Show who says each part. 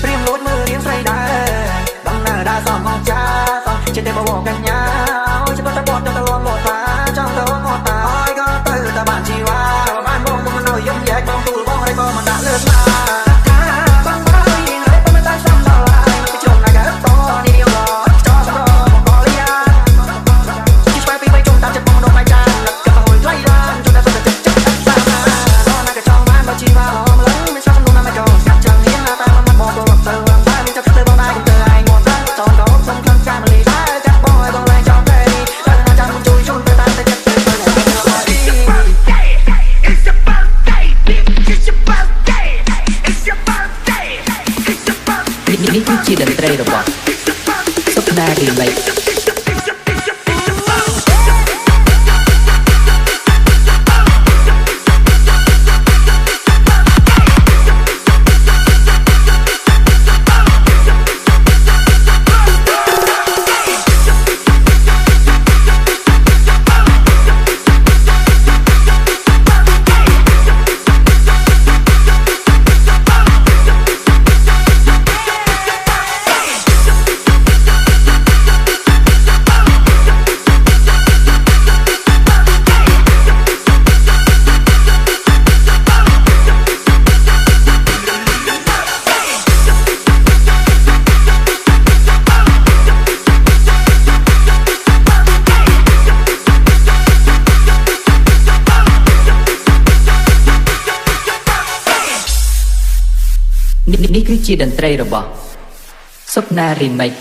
Speaker 1: ព្រៀងលួចមើលរៀងស្រីដែរដំណើរដើរសមមកចាចិត្តតែបបកកញ្ញាច្បាស់តែបត់ទៅលងមកតាចង់ទៅមកតាហើយក៏ទៅតែបានជីវ៉ាបានបងមកនៅយំយ៉ាច់បងទូលបងហើយក៏មិនដាក់លើស្នាបងមកវិញហើយមិនតាសំដល់ហើយទៅជុំណាក៏តនេះរៀងចោលសម្រមកកលយាជីស្បែកពីបីជុំតាមចិត្តបងដងបាយចានលឹកក៏ហួយថ្លៃឡានជុំតែសុទ្ធតែចិត្តសាណាដល់ណាក៏ចង់បានបើជីវ៉ាឡំលឹងមិនស្គាល់នោះណាមិនក៏ស្កាត់ចឹងនេះណាតែមិនបងក៏ទៅបានមានចិត្តទៅបងដែរទៅឯងមកទៅចោលដល់សុំខាងចានលីដែរចាក់បងឲ្យបងឡើងចង់តែនេះតែណាចាំជួយជូនទៅតាមតែចិត្តទៅទៅ It's your birthday It's your birthday It's your birthday It's your birthday នេះគឺជាតន្ត្រីរបស់សុខណារីឡេកនេះគឺជាតន្ត្រីរបស់សុខណារីម៉េក